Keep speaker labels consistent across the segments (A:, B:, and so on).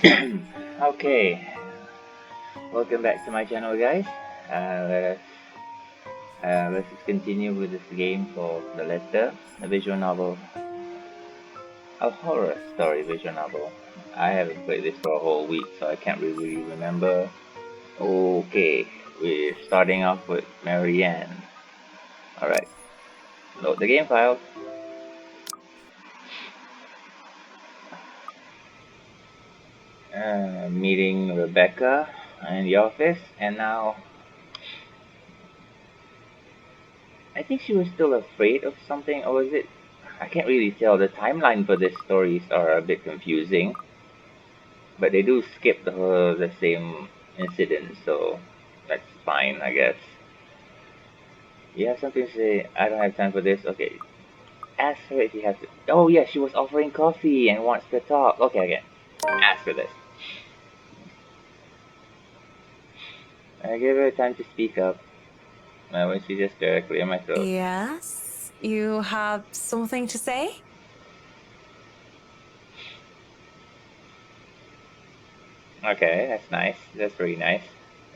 A: Okay, welcome back to my channel, guys. Let us let's just continue with this game called The Letter, a visual novel, a horror story visual novel. I haven't played this for a whole week, so I can't really remember. Okay, we're starting off with Marianne. All right, load the game file. Meeting Rebecca in the office, and now I think she was still afraid of something, or was it? I can't really tell. The timeline for these stories are a bit confusing, but they do skip the same incident, so that's fine, I guess. You have something to say? I don't have time for this. Okay, ask her if you have to. Oh yeah, she was offering coffee and wants to talk. Okay, okay. Ask her this. I gave her time to speak up. When she just directly in my throat.
B: Yes? You have something to say?
A: Okay, that's nice. That's really nice.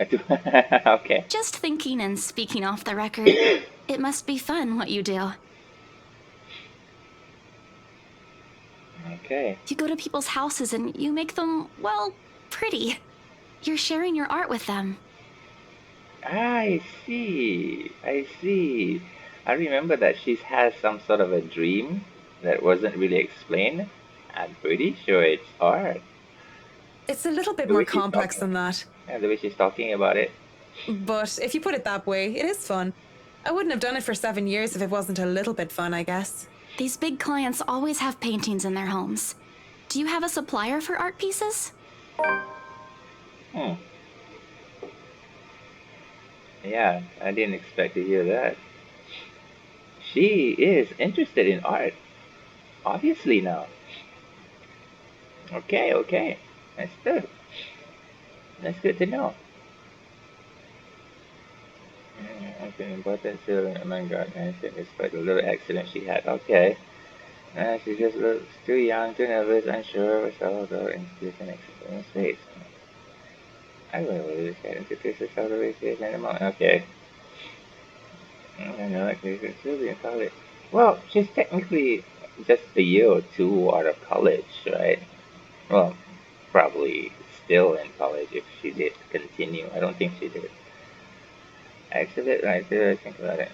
A: Okay.
C: Just thinking and speaking off the record. It must be fun what you do.
A: Okay.
C: You go to people's houses and you make them, well, pretty. You're sharing your art with them.
A: I see. I see. I remember that she has some sort of a dream that wasn't really explained. I'm pretty sure it's art.
B: It's a little bit
A: The
B: more
A: way she's
B: complex
A: talking.
B: than that.
A: Yeah, the way she's talking about it.
B: But if you put it that way, it is fun. I wouldn't have done it for 7 years if it wasn't a little bit fun, I guess.
C: These big clients always have paintings in their homes. Do you have a supplier for art pieces?
A: Hmm. Yeah, I didn't expect to hear that. She is interested in art, obviously now. Okay, okay. That's good. That's good to know. Okay, important to Ermengarde Mansion despite the little accident she had. Okay. She just looks too young, too nervous, unsure of herself, though institution experience face. I don't know this guy introduced herself to race in a moment. Okay. I know that she'll be in college. Well, she's technically just a year or two out of college, right? Well, probably still in college if she did continue. I don't think she did. Exhibit right there, think about it.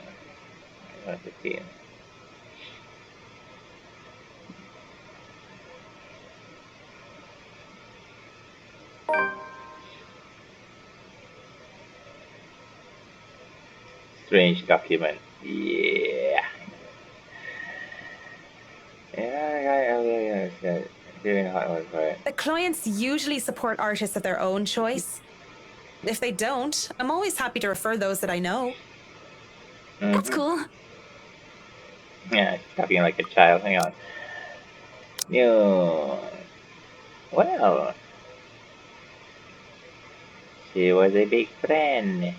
A: 15. Strange document. Yeah. Yeah. Doing hot ones, right?
B: The clients usually support artists of their own choice. If they don't, I'm always happy to refer those that I know.
C: That's
A: Mm-hmm.
C: cool.
A: Yeah, she's talking like a child. Hang on. No. Well, she was a big friend.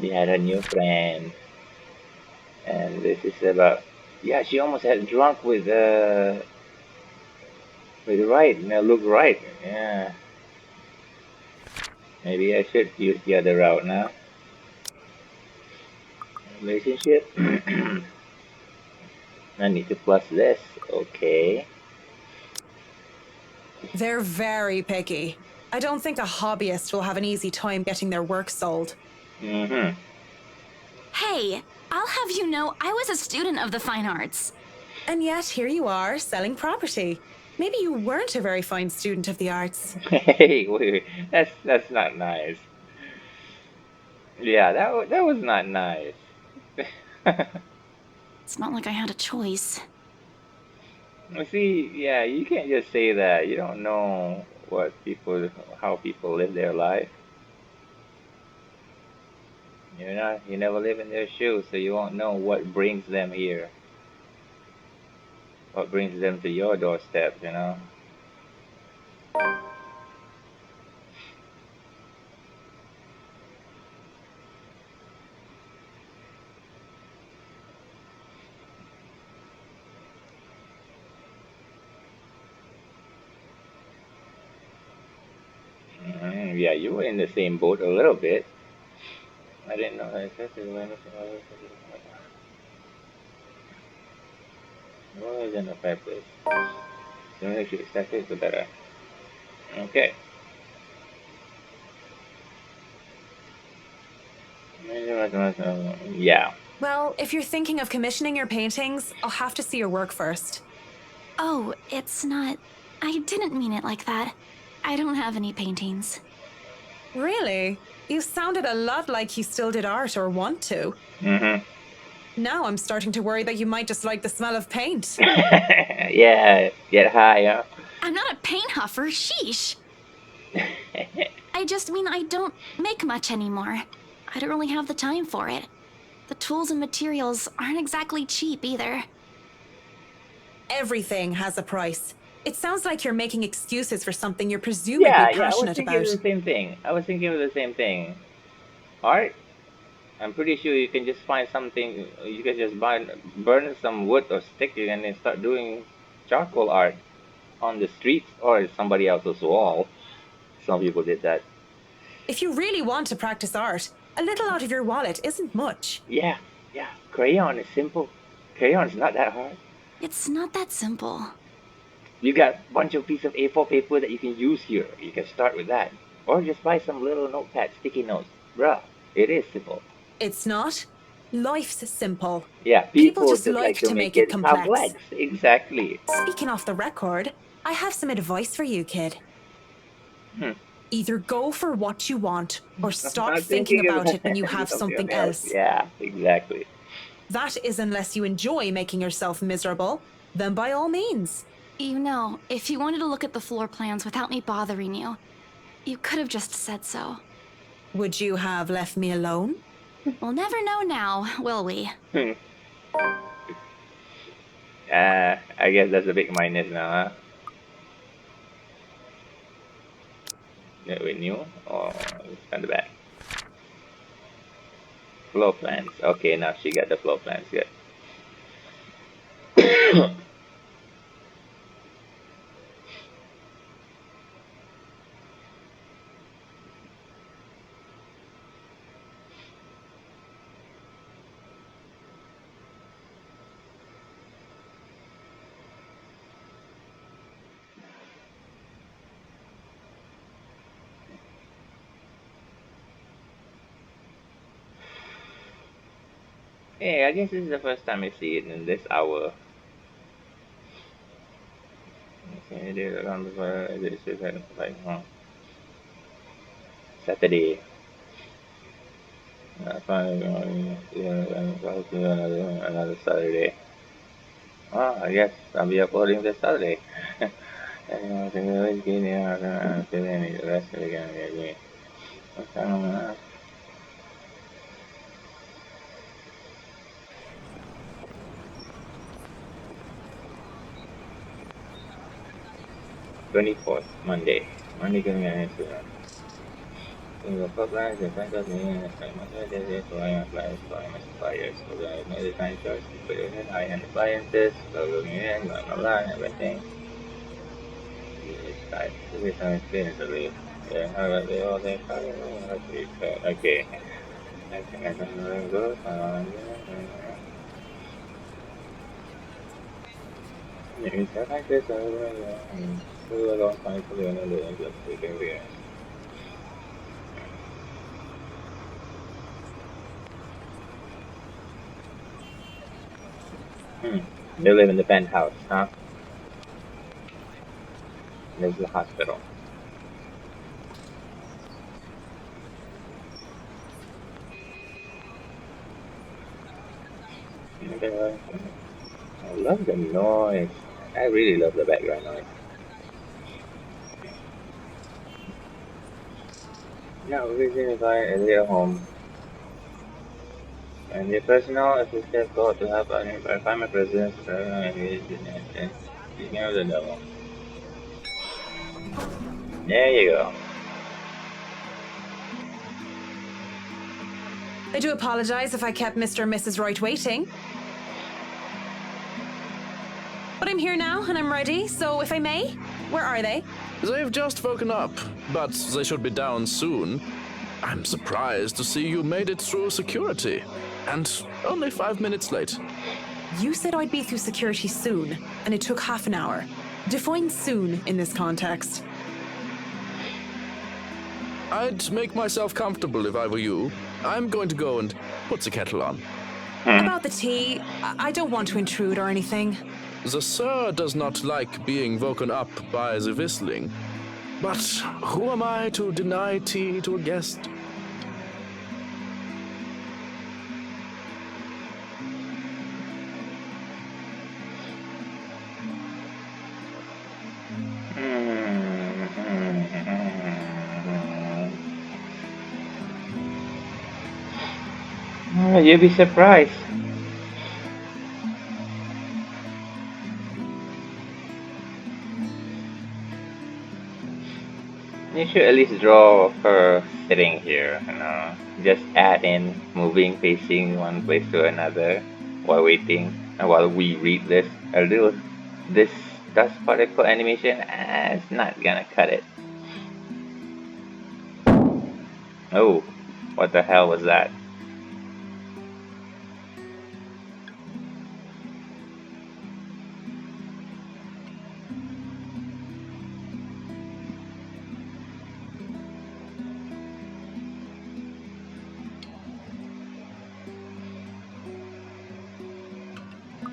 A: She had a new friend. And this is about. Yeah, she almost had drunk with right. Look right. Yeah. Maybe I should use the other route now. Relationship. I need to plus this. Okay.
B: They're very picky. I don't think a hobbyist will have an easy time getting their work sold.
A: Mm-hmm.
C: Hey, I'll have you know I was a student of the fine arts.
B: And yet, here you are, selling property. Maybe you weren't a very fine student of the arts.
A: Hey, wait, that's not nice. Yeah, that was not nice.
C: It's not like I had a choice.
A: See, yeah, you can't just say that. You don't know how people live their life. You never live in their shoes, so you won't know what brings them here, what brings them to your doorstep. Yeah, you were in the same boat a little bit. I didn't know that. Well, it's in a fair place. So if you accept it, the better. Okay. Yeah.
B: Well, if you're thinking of commissioning your paintings, I'll have to see your work first.
C: Oh, it's not. I didn't mean it like that. I don't have any paintings.
B: Really? You sounded a lot like you still did art or want to.
A: Mm-hmm.
B: Now I'm starting to worry that you might just like the smell of paint.
A: Yeah, get high, huh?
C: I'm not a paint huffer, sheesh. I just mean I don't make much anymore. I don't really have the time for it. The tools and materials aren't exactly cheap either.
B: Everything has a price. It sounds like you're making excuses for something you're presumably
A: Yeah, I was
B: passionate
A: thinking of
B: about.
A: the same thing. I was thinking of the same thing. Art, I'm pretty sure you can just find something. You can just burn some wood or stick, and then start doing charcoal art on the streets or somebody else's wall. Some people did that.
B: If you really want to practice art, a little out of your wallet isn't much.
A: Yeah, yeah. Crayon is simple. Crayon's not that hard.
C: It's not that simple.
A: You got a bunch of piece of A4 paper that you can use here. You can start with that. Or just buy some little notepad, sticky notes. Bruh, it is simple.
B: It's not. Life's simple.
A: Yeah,
B: People
A: people
B: just
A: just like
B: like
A: to
B: to
A: make
B: make it
A: it
B: complex.
A: complex. Exactly.
B: Speaking off the record, I have some advice for you, kid.
A: Hmm.
B: Either go for what you want or stop
A: I'm
B: thinking
A: thinking
B: about
A: of
B: it when you have something else.
A: Yeah, exactly.
B: That is unless you enjoy making yourself miserable, then by all means.
C: You know, if you wanted to look at the floor plans without me bothering you, you could have just said so.
B: Would you have left me alone?
C: We'll never know now, will we?
A: I guess that's a big minus now, huh? That we knew? Or it's on the back. Floor plans. Okay, now she got the floor plans. Good. Hey, I guess this is the first time I see it in this hour. Okay, they're around this is like Saturday. Fine, another Saturday. Oh, I guess I'll be uploading this Saturday. And the rest of the game. 24th, Monday. Monday coming out next week. The pipelines, the centers, and suppliers. So the another time choice, put it in high-end appliances, so looking in, blah, everything. This time experience of it. Yeah, how about the all day okay. I think I can go. It's like this, a long time for the another just taking the They live in the penthouse, huh? There's the hospital. I love the noise. I really love the background noise. Now, visiting a their home. And the personal assistant thought to have an environment presence and speaking of the devil. There you go.
B: I do apologize if I kept Mr. and Mrs. Wright waiting. But I'm here now and I'm ready, so if I may, where are they?
D: They've just woken up, but they should be down soon. I'm surprised to see you made it through security. And only 5 minutes late.
B: You said I'd be through security soon, and it took half an hour. Define soon in this context.
D: I'd make myself comfortable if I were you. I'm going to go and put the kettle on.
B: About the tea, I don't want to intrude or anything.
D: The sir does not like being woken up by the whistling. But who am I to deny tea to a guest?
A: You'd be surprised. You should at least draw her sitting here, just add in moving, pacing one place to another while waiting, and while we read this. A little, this dust particle animation, it's not gonna cut it. Oh, what the hell was that?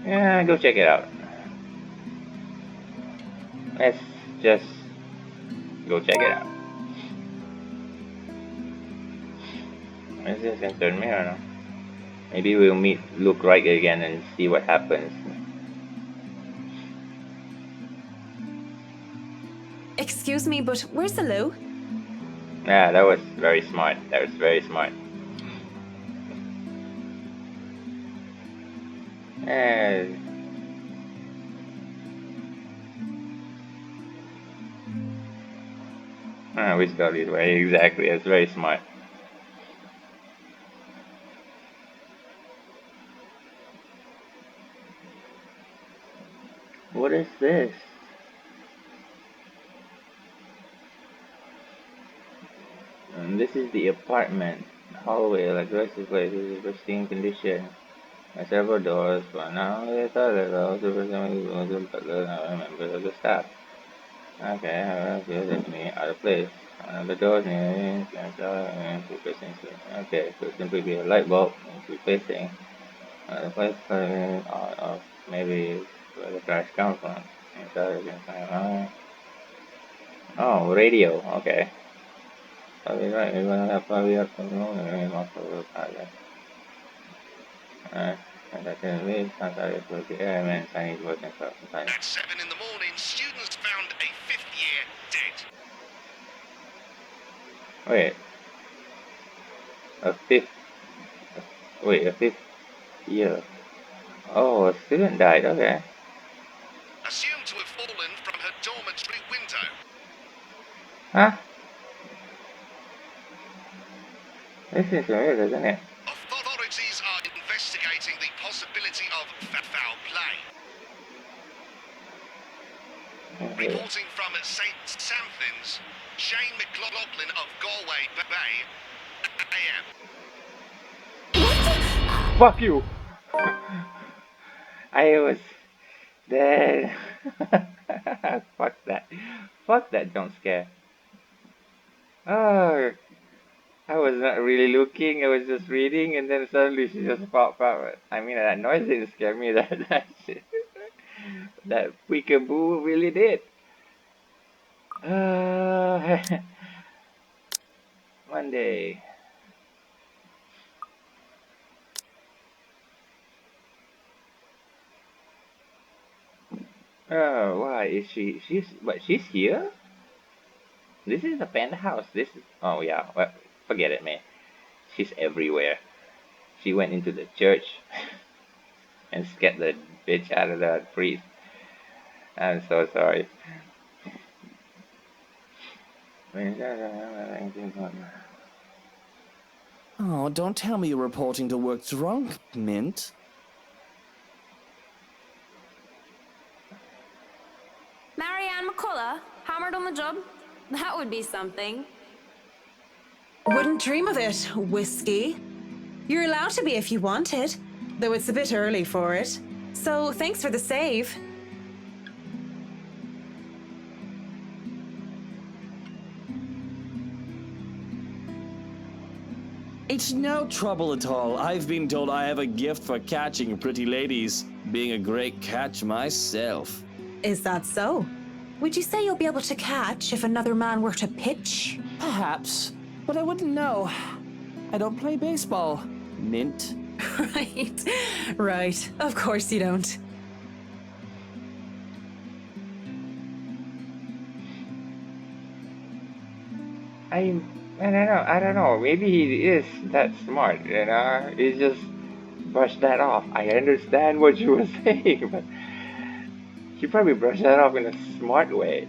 A: Yeah, go check it out. Let's just go check it out. Is this concern me or no? Maybe we'll look right again and see what happens.
B: Excuse me, but where's the loo?
A: Yeah, that was very smart. That was very smart. We got it way exactly. It's very smart. What is this? And this is the apartment hallway. Aggressive place. This is pristine condition. Several doors, but now it's other also I remember the staff. Okay, that's me out of place. The doors near okay, so simply be a light bulb replacing the place of maybe where the trash comes from. Oh, radio, okay. Probably right, we're gonna have probably up some room and also and that can be sometimes with the airman Chinese work and stuff sometimes.
E: At 7 in the morning, students found a 5th-year dead.
A: Wait. A fifth wait, a 5th year. Oh, a student died, okay.
E: Assumed to have fallen from her dormitory window.
A: Huh? This is weird, isn't it?
E: Authorities are investigating the possibility of foul play.
A: Okay.
E: Reporting from St. Samthins, Shane McLaughlin of Galway Bay, AM.
A: Fuck you! I was dead. Fuck that. Fuck that jump scare. Oh, I was not really looking, I was just reading, and then suddenly she just popped out. I mean, that noise didn't scare me, that shit. That peekaboo really did. Monday. Oh, why is she's here? This is the penthouse. This is, oh yeah, well, forget it, man. She's everywhere. She went into the church and scared the bitch out of the priest. I'm so sorry.
F: Oh, don't tell me you're reporting to work drunk, Mint.
G: Marianne McCullough, hammered on the the job. That would be something.
B: Wouldn't dream of it, Whiskey. You're allowed to be if you want it, though it's a bit early for it. So thanks for the save.
F: It's no trouble at all. I've been told I have a gift for catching pretty ladies, being a great catch myself.
B: Is that so? Would you say you'll be able to catch if another man were to pitch?
F: Perhaps, but I wouldn't know. I don't play baseball. Mint.
B: Right, right. Of course you don't.
A: I don't know. Maybe he is that smart, you know? He just brushed that off. I understand what you were saying, but he probably brushed that off in a smart way.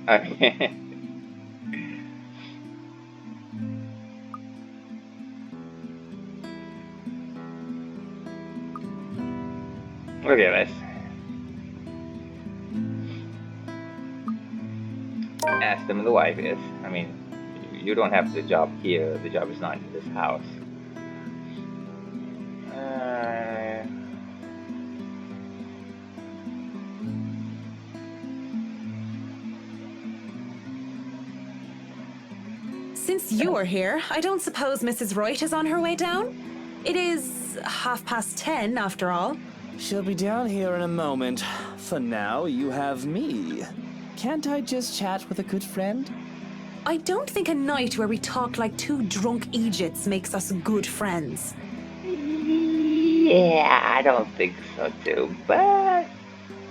A: I mean, look at this. Ask them who the wife is. I mean, you don't have the job here. The job is not in this house.
B: Since you are here, I don't suppose Mrs. Wright is on her way down? It is 10:30 after all.
F: She'll be down here in a moment. For now, you have me. Can't I just chat with a good friend?
B: I don't think a night where we talk like two drunk Egypts makes us good friends.
A: Yeah, I don't think so too. But,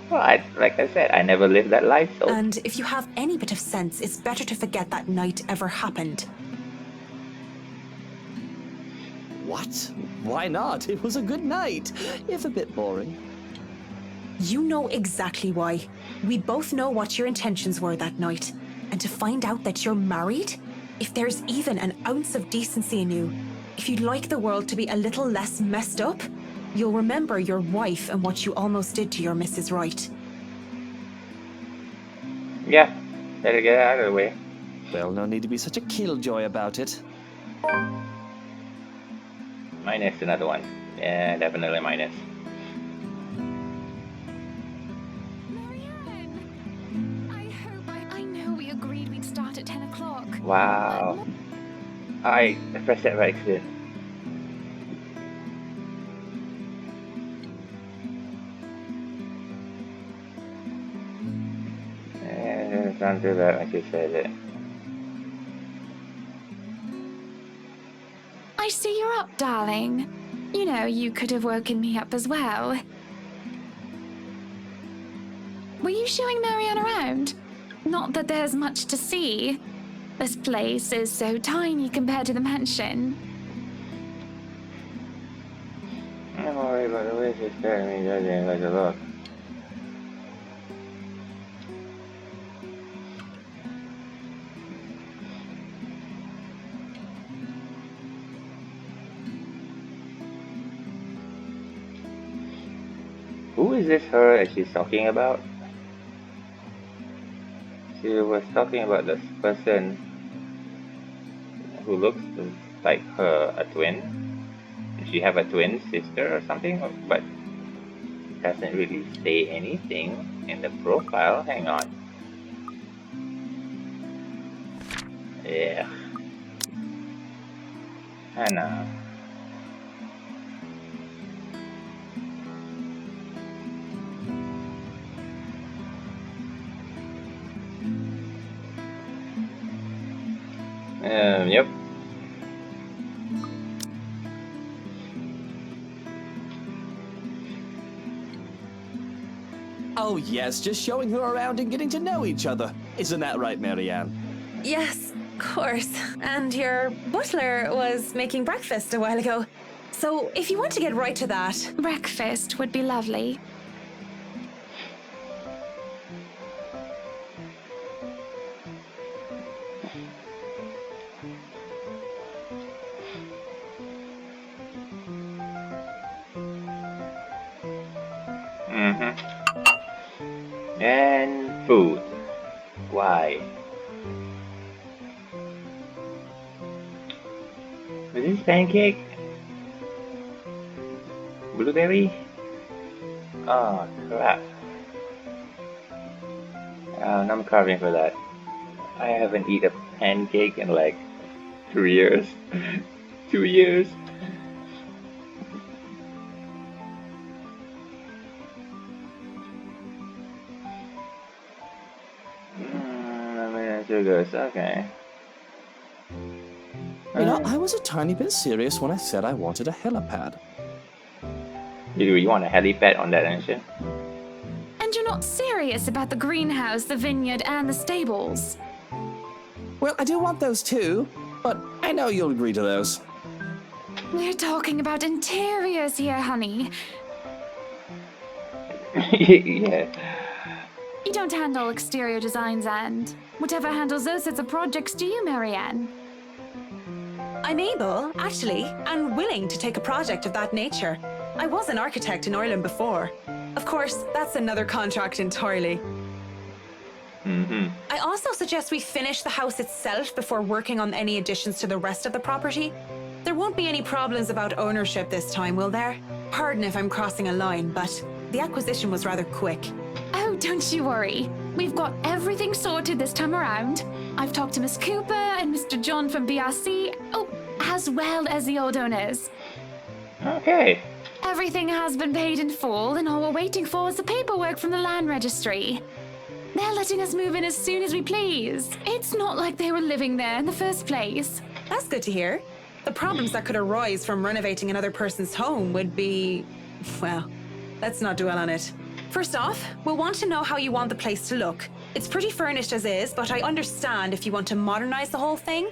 A: well, like I said, I never lived that life, so.
B: And if you have any bit of sense, it's better to forget that night ever happened.
F: What? Why not? It was a good night, if a bit boring.
B: You know exactly why. We both know what your intentions were that night. And to find out that you're married, if there's even an ounce of decency in you, if you'd like the world to be a little less messed up, you'll remember your wife and what you almost did to your Mrs. Wright.
A: Yeah, better get out of the way.
F: Well, no need to be such a killjoy about it.
A: Minus another one. Yeah, definitely minus.
C: Marianne! I know we agreed we'd start at 10 o'clock.
A: Wow. I pressed that by accident. It's not too bad like you said it.
C: I see you're up, darling. You know, you could have woken me up as well. Were you showing Marianne around? Not that there's much to see. This place is so tiny compared to the mansion.
A: I'm worried about the way she's staring at me, judging like a look. Who is this her that she's talking about? She was talking about this person who looks like her, a twin. Does she have a twin sister or something? But it doesn't really say anything in the profile. Hang on. Yeah. Hannah. Yep.
F: Oh yes, just showing her around and getting to know each other. Isn't that right, Marianne?
B: Yes, of course. And your butler was making breakfast a while ago. So if you want to get right to that...
C: Breakfast would be lovely.
A: And food. Why? Is this pancake? Blueberry? Oh crap. I'm carving for that. I haven't eaten a pancake in like 3 years. 2 years. I mean, sugars, okay.
F: You know, I was a tiny bit serious when I said I wanted a helipad.
A: You want a helipad on that engine?
C: And you're not serious about the greenhouse, the vineyard, and the stables?
F: Well, I do want those too, but I know you'll agree to those.
C: We're talking about interiors here, honey.
A: Yeah.
C: You don't handle exterior designs and whatever handles those sets of projects do you, Marianne?
B: I'm able, actually, and willing to take a project of that nature. I was an architect in Ireland before. Of course, that's another contract entirely. I also suggest we finish the house itself before working on any additions to the rest of the property. There won't be any problems about ownership this time, will there? Pardon if I'm crossing a line, but the acquisition was rather quick.
C: Oh, don't you worry. We've got everything sorted this time around. I've talked to Miss Cooper and Mr. John from BRC, as well as the old owners.
A: Okay.
C: Everything has been paid in full, and all we're waiting for is the paperwork from the land registry. They're letting us move in as soon as we please. It's not like they were living there in the first place.
B: That's good to hear. The problems that could arise from renovating another person's home would be... well, let's not dwell on it. First off, we'll want to know how you want the place to look. It's pretty furnished as is, but I understand if you want to modernize the whole thing.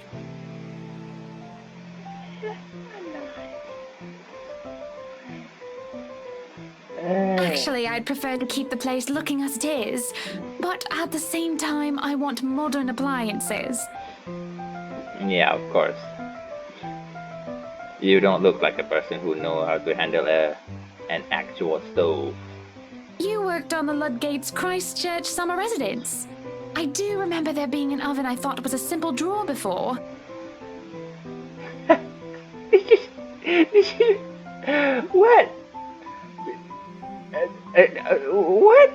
C: Actually, I'd prefer to keep the place looking as it is, but at the same time, I want modern appliances.
A: Yeah, of course. You don't look like a person who knows how to handle an actual stove.
C: You worked on the Ludgate's Christchurch summer residence. I do remember there being an oven I thought was a simple drawer before.
A: What? What?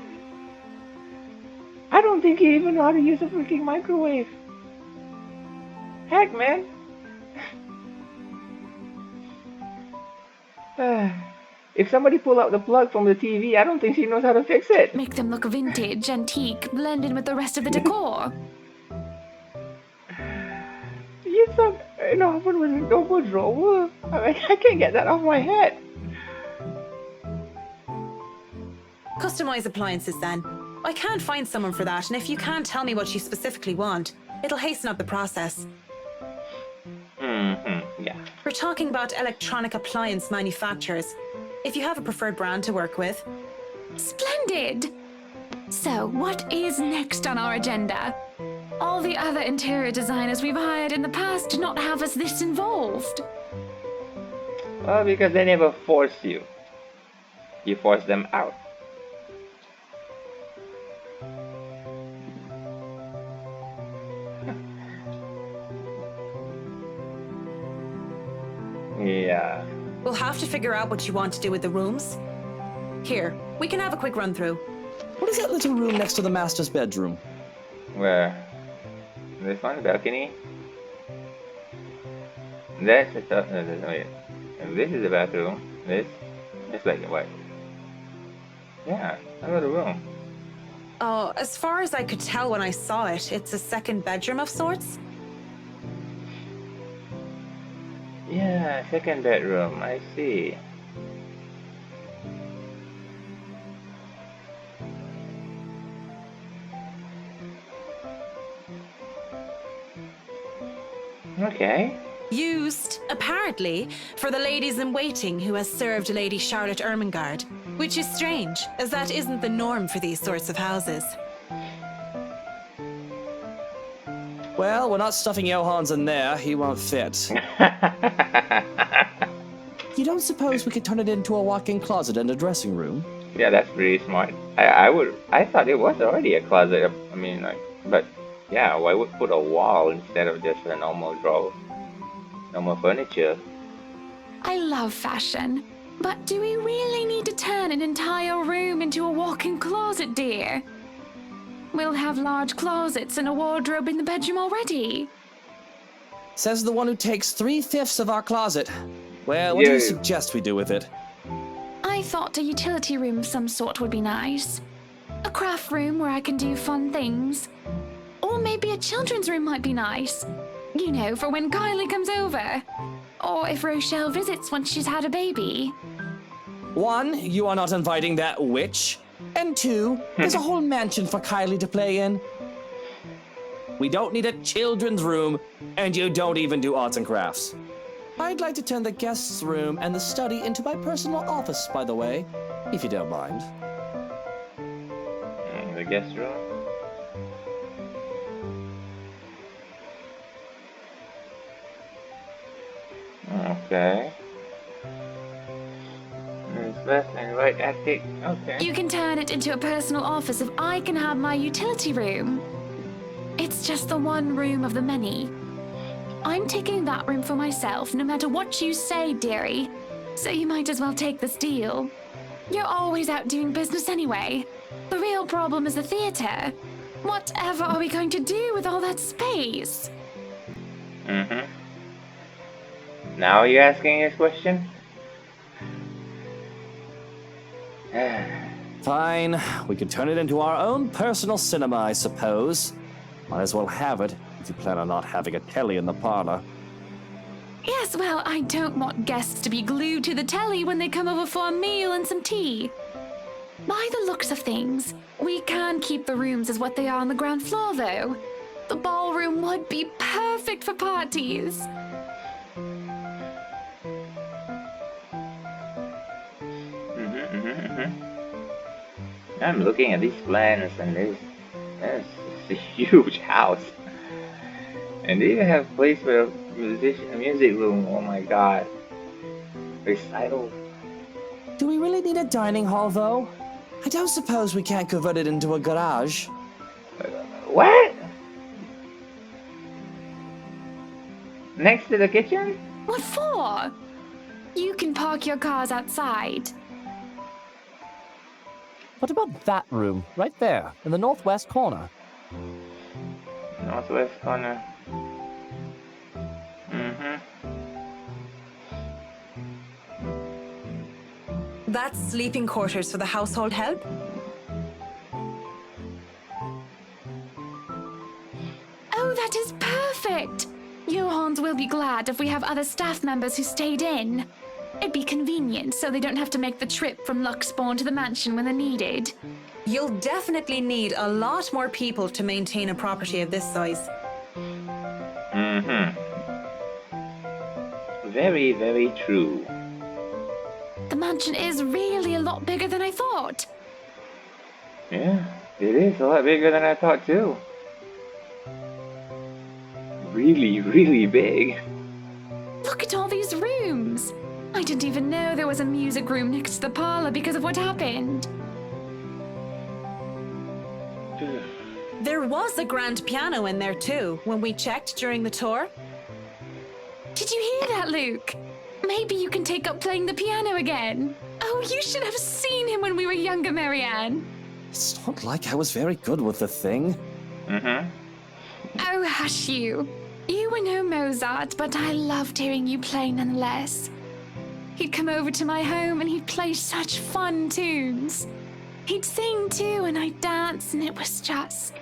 A: I don't think you even know how to use a freaking microwave. Heck, man. If somebody pull out the plug from the TV, I don't think she knows how to fix it.
C: Make them look vintage, antique, blend in with the rest of the decor.
A: You thought an oven was a double drawer? I mean, I can't get that off my head.
B: Customize appliances then. I can't find someone for that, and if you can't tell me what you specifically want, it'll hasten up the process.
A: Yeah.
B: We're talking about electronic appliance manufacturers. If you have a preferred brand to work with.
C: Splendid! So, what is next on our agenda? All the other interior designers we've hired in the past did not have us this involved.
A: Well, because they never force you. You force them out. Yeah.
B: We'll have to figure out what you want to do with the rooms. Here, we can have a quick run through.
F: What is that little room next to the master's bedroom?
A: Where? This one, balcony? That's a wait. And this is the bathroom. It's like what? Yeah, another room.
B: Oh, as far as I could tell when I saw it, it's a second bedroom of sorts.
A: Yeah, second bedroom. I see. Okay.
B: Used, apparently, for the ladies in waiting who has served Lady Charlotte Ermengarde, which is strange, as that isn't the norm for these sorts of houses.
F: Well, we're not stuffing Johans in there. He won't fit. You don't suppose we could turn it into a walk-in closet and a dressing room?
A: Yeah, that's pretty smart. I thought it was already a closet. I mean, like, but yeah, why would put a wall instead of just a normal drawer? No more furniture.
C: I love fashion, but do we really need to turn an entire room into a walk-in closet, dear? We'll have large closets and a wardrobe in the bedroom already.
F: Says the one who takes 3/5 of our closet. Well, what do you
A: Yeah.
F: suggest we do with it?
C: I thought a utility room of some sort would be nice. A craft room where I can do fun things. Or maybe a children's room might be nice. You know, for when Kylie comes over. Or if Rochelle visits once she's had a baby.
F: 1, you are not inviting that witch. And 2, there's a whole mansion for Kylie to play in. We don't need a children's room, and you don't even do arts and crafts. I'd like to turn the guest's room and the study into my personal office, by the way, if you don't mind.
A: The guest room. Okay. There's left and right attic. Okay.
C: You can turn it into a personal office if I can have my utility room. It's just the one room of the many. I'm taking that room for myself, no matter what you say, dearie. So you might as well take this deal. You're always out doing business anyway. The real problem is the theater. Whatever are we going to do with all that space?
A: Mm-hmm. Now you're asking this question?
F: Fine, we could turn it into our own personal cinema, I suppose. Might as well have it, if you plan on not having a telly in the parlor.
C: Yes, well, I don't want guests to be glued to the telly when they come over for a meal and some tea. By the looks of things, we can keep the rooms as what they are on the ground floor, though. The ballroom would be perfect for parties.
A: I'm looking at these plans and there's a huge house. And they even have a place for a music room. Oh my god. Recital.
F: Do we really need a dining hall, though? I don't suppose we can't convert it into a garage.
A: What? Next to the kitchen?
C: What for? You can park your cars outside.
H: What about that room, right there, in the northwest corner?
A: Northwest corner. Mm-hmm.
B: That's sleeping quarters for the household help?
C: Oh, that is perfect! Johans will be glad if we have other staff members who stayed in. It'd be convenient so they don't have to make the trip from Luxbourne to the mansion when they're needed.
B: You'll definitely need a lot more people to maintain a property of this size.
A: Mm-hmm. Very, very true.
C: The mansion is really a lot bigger than I thought.
A: Yeah, it is a lot bigger than I thought too. Really, really big.
C: Look at all these rooms. I didn't even know there was a music room next to the parlor because of what happened.
B: There was a grand piano in there too, when we checked during the tour.
C: Did you hear that, Luke? Maybe you can take up playing the piano again. Oh, you should have seen him when we were younger, Marianne.
F: It's not like I was very good with the thing.
A: Mm-hmm.
C: Oh, hush you. You were no Mozart, but I loved hearing you play nonetheless. He'd come over to my home and he'd play such fun tunes. He'd sing too and I'd dance and it was just...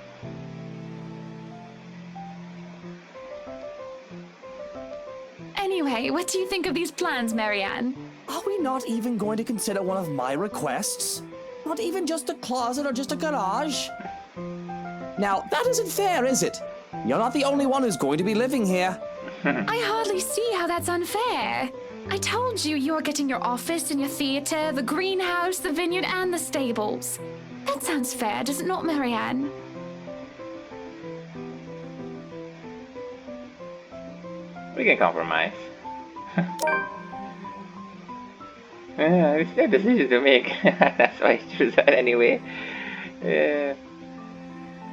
C: Anyway, what do you think of these plans, Marianne?
F: Are we not even going to consider one of my requests? Not even just a closet or just a garage? Now, that isn't fair, is it? You're not the only one who's going to be living here.
C: I hardly see how that's unfair. I told you you're getting your office and your theater, the greenhouse, the vineyard, and the stables. That sounds fair, does it not, Marianne?
A: We can compromise. Yeah, it's their decision to make. That's why I choose that anyway. Yeah.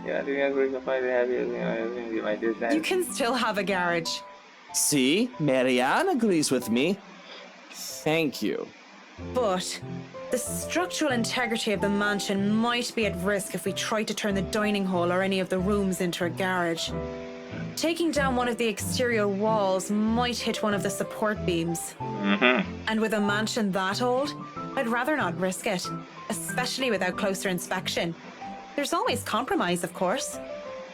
A: Yeah, I think I'm going to find it happy. You might do that.
B: You can still have a garage.
F: See, Marianne agrees with me. Thank you.
B: But the structural integrity of the mansion might be at risk if we try to turn the dining hall or any of the rooms into a garage. Taking down one of the exterior walls might hit one of the support beams. And with a mansion that old, I'd rather not risk it, especially without closer inspection. There's always compromise, of course.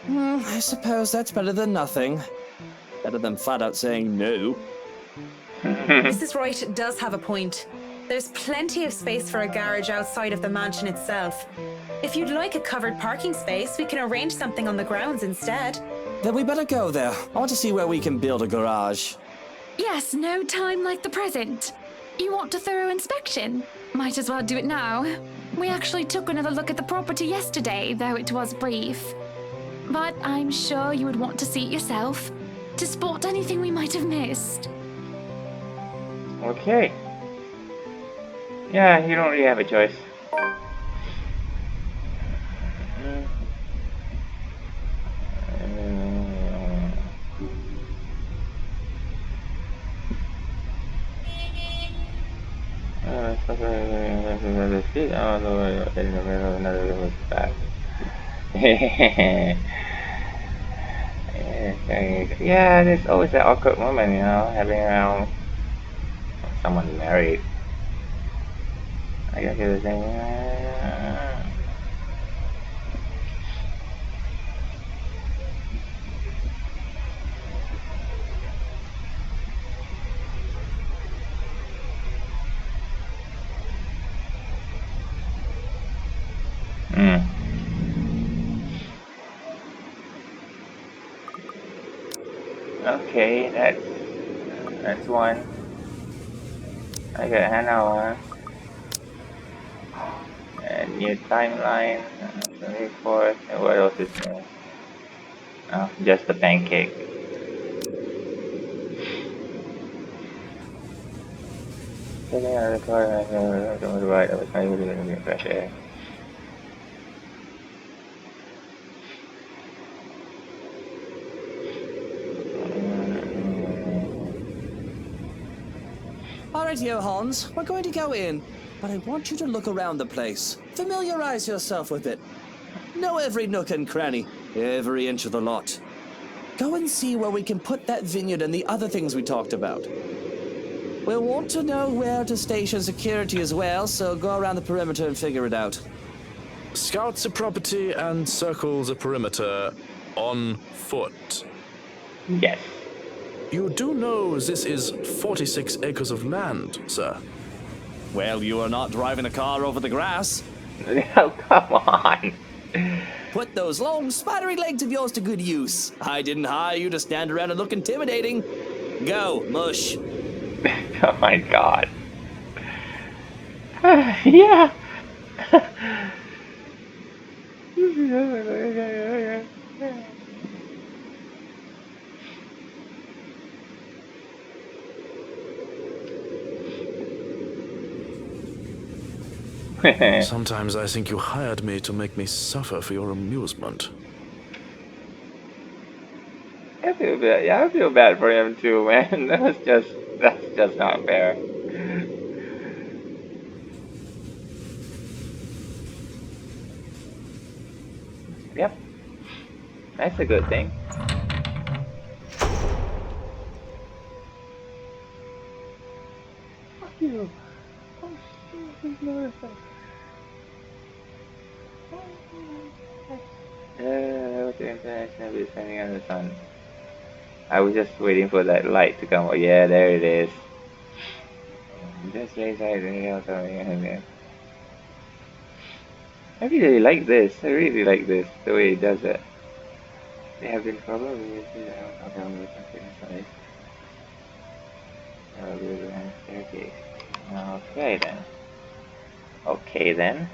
F: I suppose that's better than nothing. Better than flat out saying no.
B: Mrs. Wright does have a point. There's plenty of space for a garage outside of the mansion itself. If you'd like a covered parking space, we can arrange something on the grounds instead.
F: Then we better go there. I want to see where we can build a garage.
C: Yes, no time like the present. You want a thorough inspection? Might as well do it now. We actually took another look at the property yesterday, though it was brief. But I'm sure you would want to see it yourself, to spot anything we might have missed.
A: Okay. Yeah, you don't really have a choice. Yeah, there's always that awkward moment, you know, having around someone married. I guess it was saying, Okay, that's one. I got Hannah one. And new timeline, 24th. And what else is there? Oh, just the pancake. Taking out of the car, I was right. I was trying to get fresh air.
F: Alright, Hans, we're going to go in, but I want you to look around the place. Familiarize yourself with it. Know every nook and cranny, every inch of the lot. Go and see where we can put that vineyard and the other things we talked about. We'll want to know where to station security as well, so go around the perimeter and figure it out.
D: Scout the property and circle the perimeter on foot.
A: Yes.
D: You do know this is 46 acres of land, sir.
F: Well, you are not driving a car over the grass.
A: Oh, come on.
F: Put those long, spidery legs of yours to good use. I didn't hire you to stand around and look intimidating. Go, mush.
A: Oh my god. Yeah.
D: Sometimes I think you hired me to make me suffer for your amusement.
A: I feel bad. Yeah, I feel bad for him too, man. That's just not fair. Yep, that's a good thing. Fuck you. Oh, stupid motherfucker. What's the international be standing on the sun? I was just waiting for that light to come. Oh yeah, there it is. Just raise anything else on me. I really like this. I really like this, the way it does it. They have been problems with it. Okay, I'm going to inside. Staircase. Okay then. Okay then.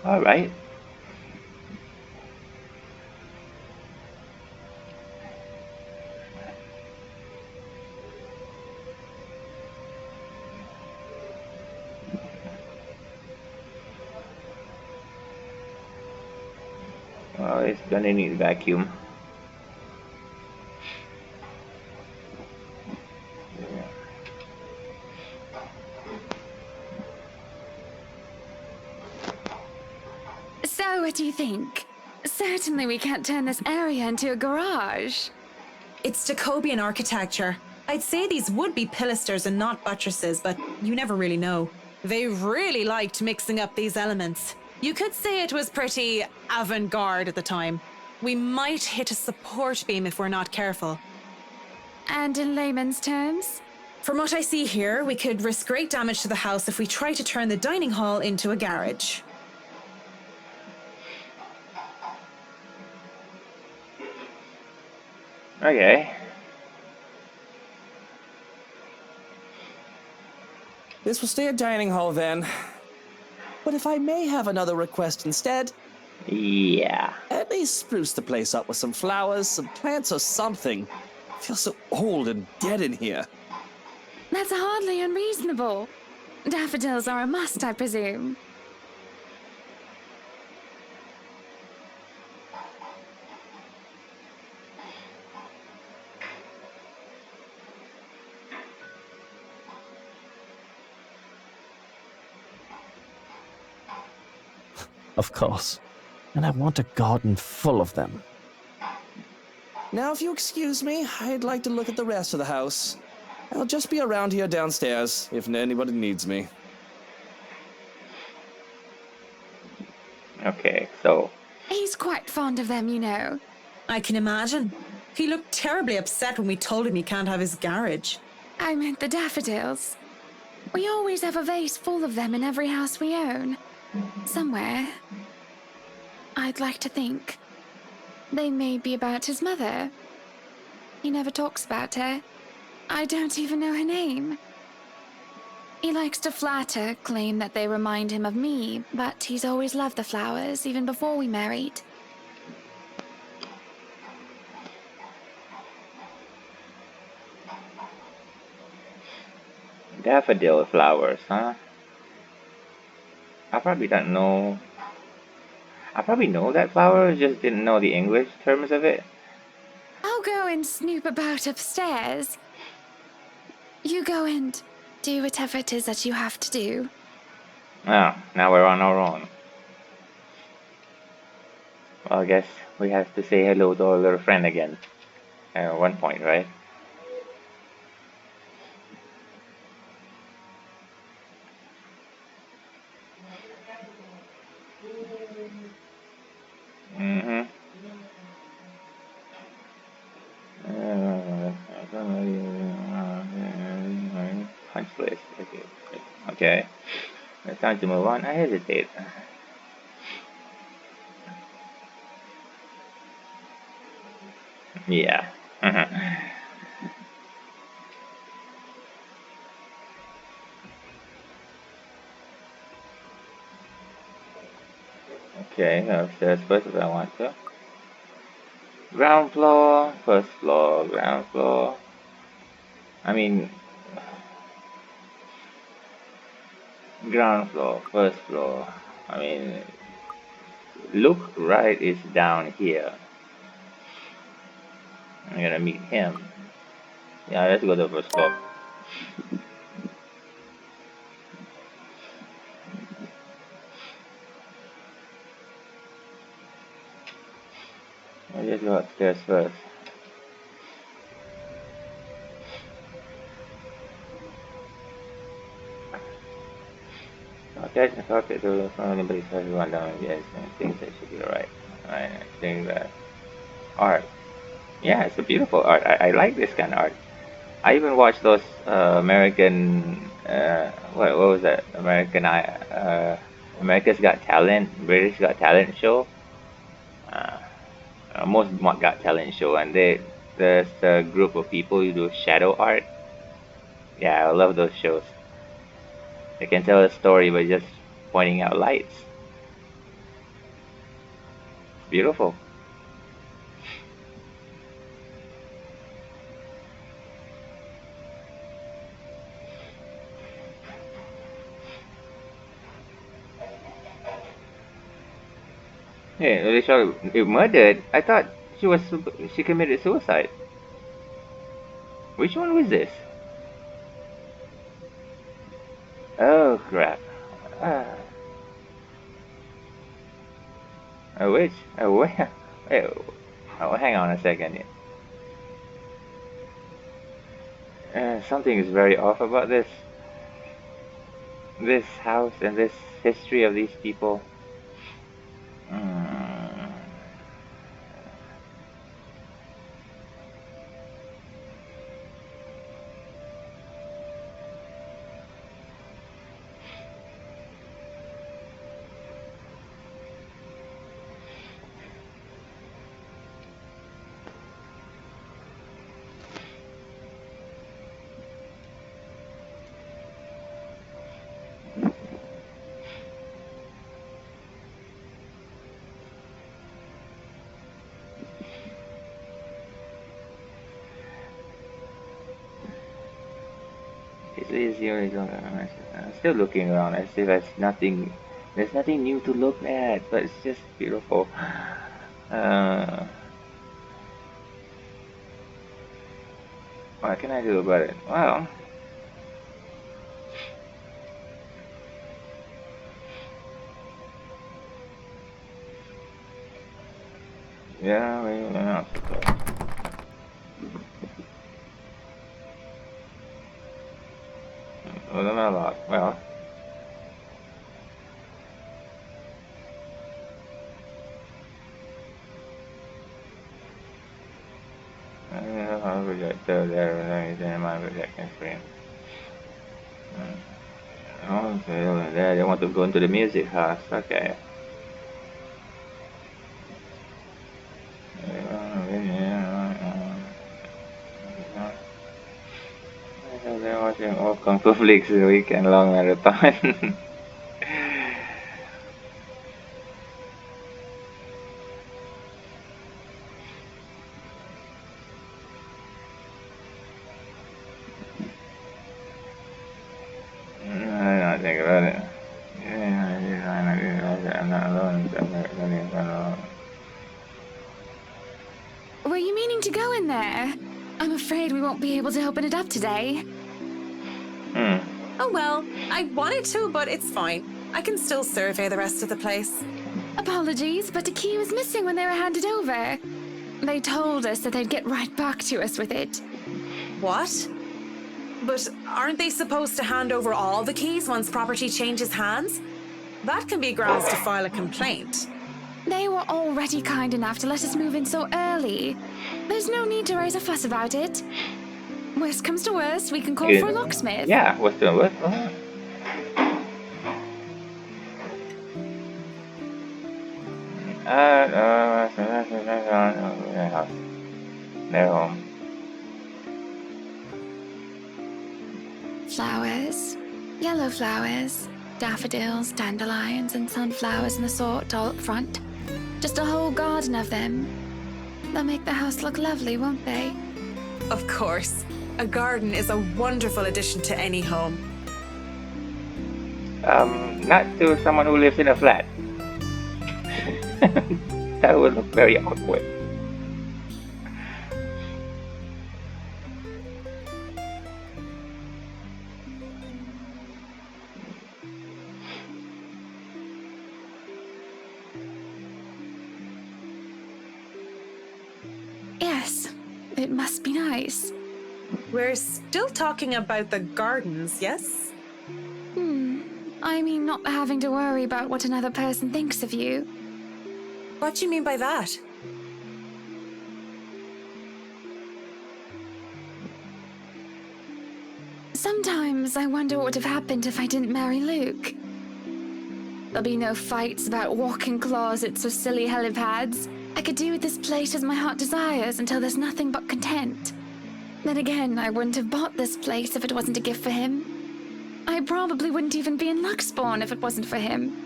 A: Alright. Well, it's gonna need vacuum.
G: So, what do you think? Certainly we can't turn this area into a garage.
B: It's Jacobean architecture. I'd say these would be pilasters and not buttresses, but you never really know. They really liked mixing up these elements. You could say it was pretty avant-garde at the time. We might hit a support beam if we're not careful.
G: And in layman's terms?
B: From what I see here, we could risk great damage to the house if we try to turn the dining hall into a garage.
A: Okay.
F: This will stay a dining hall then. But if I may have another request instead,
A: Yeah.
F: at least spruce the place up with some flowers, some plants, or something. It feels so old and dead in here.
G: That's hardly unreasonable. Daffodils are a must, I presume.
H: Of course. And I want a garden full of them.
F: Now, if you excuse me, I'd like to look at the rest of the house. I'll just be around here downstairs if anybody needs me.
A: Okay, so
G: He's quite fond of them, you know.
B: I can imagine. He looked terribly upset when we told him he can't have his garage.
G: I meant the daffodils. We always have a vase full of them in every house we own. Somewhere. I'd like to think. They may be about his mother. He never talks about her. I don't even know her name. He likes to flatter, claim that they remind him of me, but he's always loved the flowers, even before we married.
A: daffodil flowers, huh? I probably don't know. I probably know that flower, just didn't know the English terms of it.
G: I'll go and snoop about upstairs. You go and do whatever it is that you have to do.
A: Oh, now we're on our own. Well, I guess we have to say hello to our little friend again. At one point, right? Mm-hmm. Punch list. Okay. Okay. It's time to move on. I hesitate. Yeah. Okay, upstairs first if I want to. Ground floor, first floor, ground floor. I mean, ground floor, first floor. I mean, look right is down here. I'm gonna meet him. Yeah, let's go to the first floor. Let's go upstairs first. Okay, I talk to the anybody says you want down yes, and things that should be alright. I think that art. Yeah, it's a beautiful art. I like this kind of art. I even watched those American what was that? America's Got Talent, British Got Talent show. Uh, most Got Talent show, and there's a group of people who do shadow art. Yeah, I love those shows. They can tell a story by just pointing out lights. Beautiful. Yeah, they shall murdered. I thought she committed suicide. Which one was this? Oh crap. Uh, a witch? A witch? Oh, hang on a second. Something is very off about this house and this history of these people. Mm. This is the only zone. I'm still looking around. I see there's nothing. There's nothing new to look at, but it's just beautiful. What can I do about it? Well, yeah, we're not. Well, not a lot. Well. I'll projector there in my projection screen. Oh, there they want to go into the music house. Okay. They're watching all Kung Fu flicks the weekend long marathon. I don't think about it. I'm not alone. I'm not alone.
G: Were you meaning to go in there? I'm afraid we won't be able to open it up today.
B: Oh well, I wanted to, but it's fine. I can still survey the rest of the place.
G: Apologies, but the key was missing when they were handed over. They told us that they'd get right back to us with it.
B: What? But aren't they supposed to hand over all the keys once property changes hands? That can be grounds to file a complaint.
G: They were already kind enough to let us move in so early. There's no need to raise a fuss about it. Worst comes to worst, we can call for a locksmith.
A: Yeah, what's the what? They're home.
G: Flowers. Yellow flowers. Daffodils, dandelions, and sunflowers and the sort all up front. Just a whole garden of them. They'll make the house look lovely, won't they?
B: Of course. A garden is a wonderful addition to any home.
A: Not to someone who lives in a flat. That would look very awkward.
G: Yes, it must be nice.
B: We're still talking about the gardens, yes?
G: I mean, not having to worry about what another person thinks of you.
B: What do you mean by that?
G: Sometimes I wonder what would have happened if I didn't marry Luke. There'll be no fights about walk-in closets or silly helipads. I could do with this place as my heart desires until there's nothing but content. Then again, I wouldn't have bought this place if it wasn't a gift for him. I probably wouldn't even be in Luxbourne if it wasn't for him.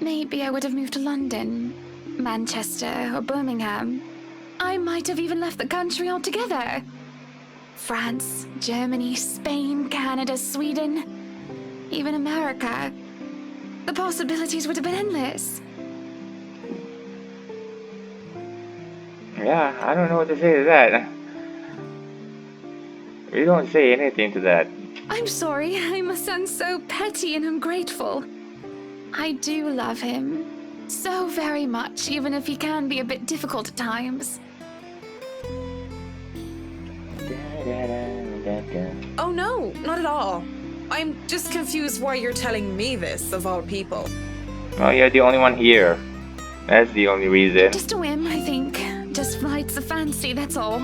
G: Maybe I would have moved to London, Manchester, or Birmingham. I might have even left the country altogether. France, Germany, Spain, Canada, Sweden, even America. The possibilities would have been endless.
A: Yeah, I don't know what to say to that. We don't say anything to that.
G: I'm sorry, I must sound so petty and ungrateful. I do love him. So very much, even if he can be a bit difficult at times.
B: Oh no, not at all. I'm just confused why you're telling me this, of all people.
A: Well, you're the only one here. That's the only reason.
G: Just a whim, I think. Just flights of fancy, that's all.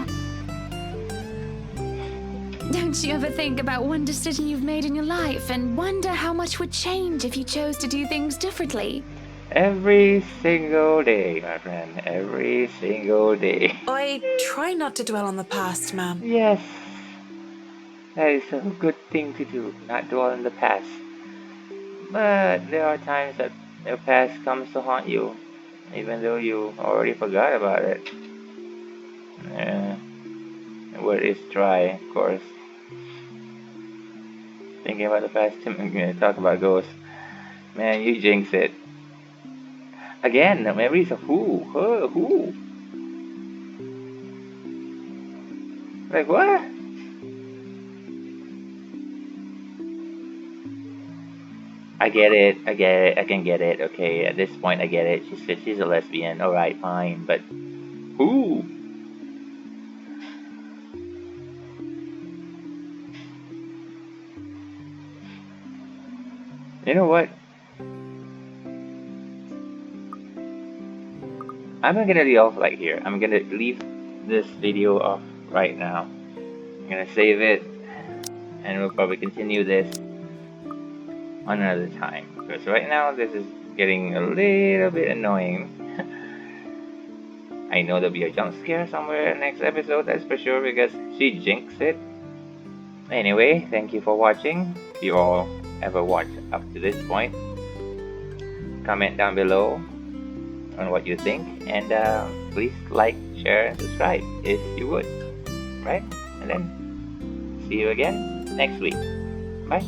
G: Don't you ever think about one decision you've made in your life and wonder how much would change if you chose to do things differently?
A: Every single day, my friend. Every single day.
B: I try not to dwell on the past, ma'am.
A: Yes. That is a good thing to do, not dwell in the past. But there are times that the past comes to haunt you, even though you already forgot about it. Yeah. The word is try, of course. Thinking about the past, I'm gonna talk about ghosts. Man, you jinx it. Again, the memories of who? Her, who? Like what? I get it, I get it, I can get it. Okay, at this point I get it. She's a lesbian. Alright, fine, but who? You know what? I'm gonna be off right here. I'm gonna leave this video off right now. I'm gonna save it, and we'll probably continue this another time. Because right now this is getting a little bit annoying. I know there'll be a jump scare somewhere next episode, that's for sure, because she jinxed it. Anyway, thank you for watching. If you all ever watched up to this point, comment down below on what you think, and please like, share, and subscribe if you would. Right? And then see you again next week. Bye.